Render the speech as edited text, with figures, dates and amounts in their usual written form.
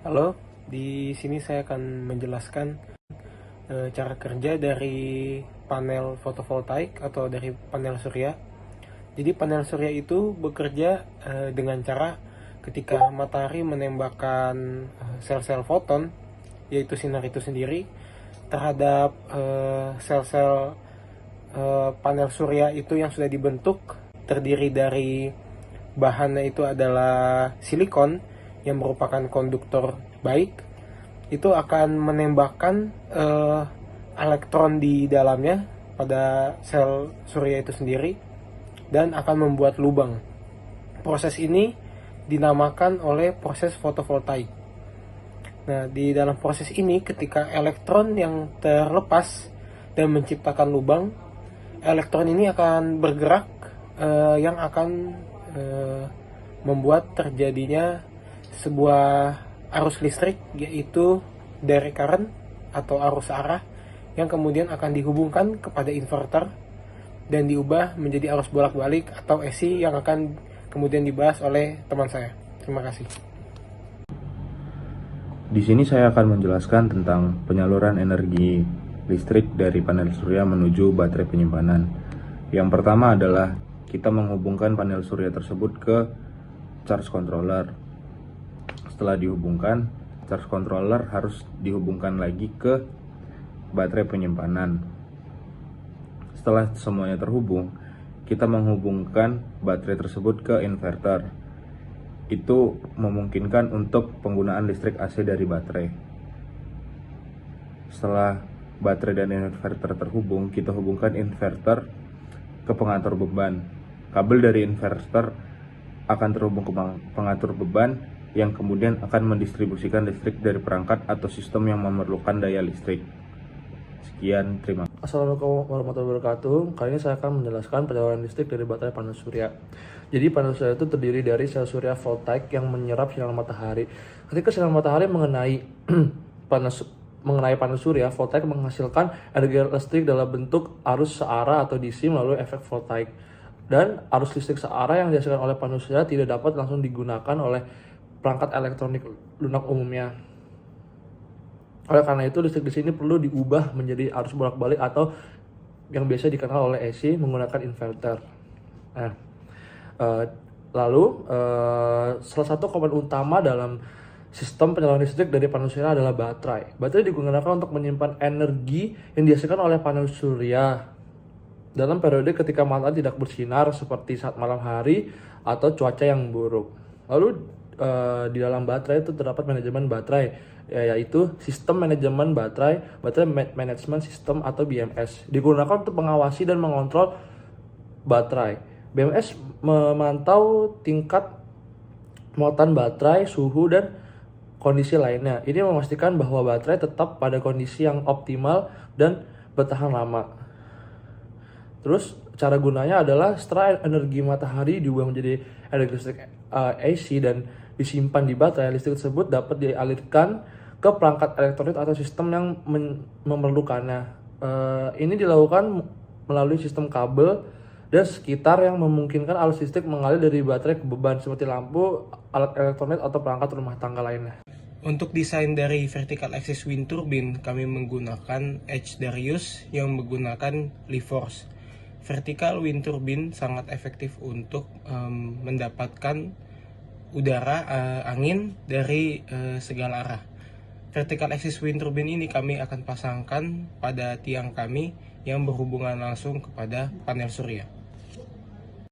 Halo, di sini saya akan menjelaskan cara kerja dari panel fotovoltaik atau dari panel surya. Jadi panel surya itu bekerja dengan cara ketika matahari menembakkan sel-sel foton, yaitu sinar itu sendiri, terhadap sel-sel panel surya itu yang sudah dibentuk, terdiri dari bahannya itu adalah silikon yang merupakan konduktor baik, itu akan menembakkan elektron di dalamnya pada sel surya itu sendiri dan akan membuat lubang. Proses ini dinamakan oleh proses fotovoltaik. Nah, di dalam proses ini ketika elektron yang terlepas dan menciptakan lubang, elektron ini akan bergerak yang akan membuat terjadinya sebuah arus listrik, yaitu direct current atau arus arah yang kemudian akan dihubungkan kepada inverter dan diubah menjadi arus bolak-balik atau AC yang akan kemudian dibahas oleh teman saya. Terima kasih. Di sini saya akan menjelaskan tentang penyaluran energi listrik dari panel surya menuju baterai penyimpanan. Yang pertama adalah kita menghubungkan panel surya tersebut ke charge controller. Setelah dihubungkan, charge controller harus dihubungkan lagi ke baterai penyimpanan. Setelah semuanya terhubung, kita menghubungkan baterai tersebut ke inverter. Itu memungkinkan untuk penggunaan listrik AC dari baterai. Setelah baterai dan inverter terhubung, kita hubungkan inverter ke pengatur beban. Kabel dari inverter akan terhubung ke pengatur beban yang kemudian akan mendistribusikan listrik dari perangkat atau sistem yang memerlukan daya listrik. Sekian, terima kasih. Assalamualaikum warahmatullahi wabarakatuh. Kali ini saya akan menjelaskan penyaluran listrik dari baterai panel surya. Jadi panel surya itu terdiri dari sel surya voltaik yang menyerap sinar matahari. Ketika sinar matahari mengenai panel surya, voltaik menghasilkan energi listrik dalam bentuk arus searah atau DC melalui efek voltaik. Dan arus listrik searah yang dihasilkan oleh panel surya tidak dapat langsung digunakan oleh perangkat elektronik lunak umumnya. Oleh karena itu, listrik di sini perlu diubah menjadi arus bolak-balik atau yang biasa dikenal oleh AC menggunakan inverter. Nah, salah satu komponen utama dalam sistem penyaluran listrik dari panel surya adalah baterai. Baterai digunakan untuk menyimpan energi yang dihasilkan oleh panel surya dalam periode ketika matahari tidak bersinar seperti saat malam hari atau cuaca yang buruk. Lalu di dalam baterai itu terdapat manajemen baterai, yaitu sistem manajemen baterai management system atau BMS, digunakan untuk mengawasi dan mengontrol baterai. BMS memantau tingkat muatan baterai, suhu, dan kondisi lainnya. Ini memastikan bahwa baterai tetap pada kondisi yang optimal dan bertahan lama. Terus cara gunanya adalah setelah energi matahari diubah menjadi energi listrik AC dan disimpan di baterai, listrik tersebut dapat dialirkan ke perangkat elektronik atau sistem yang memerlukannya. Ini dilakukan melalui sistem kabel dan sekitar yang memungkinkan arus listrik mengalir dari baterai ke beban seperti lampu, alat elektronik, atau perangkat rumah tangga lainnya. Untuk desain dari vertical axis wind turbine, kami menggunakan H. Darius yang menggunakan leaf force. Vertical wind turbine sangat efektif untuk mendapatkan udara, angin dari segala arah. Vertical axis wind turbine ini kami akan pasangkan pada tiang kami yang berhubungan langsung kepada panel surya.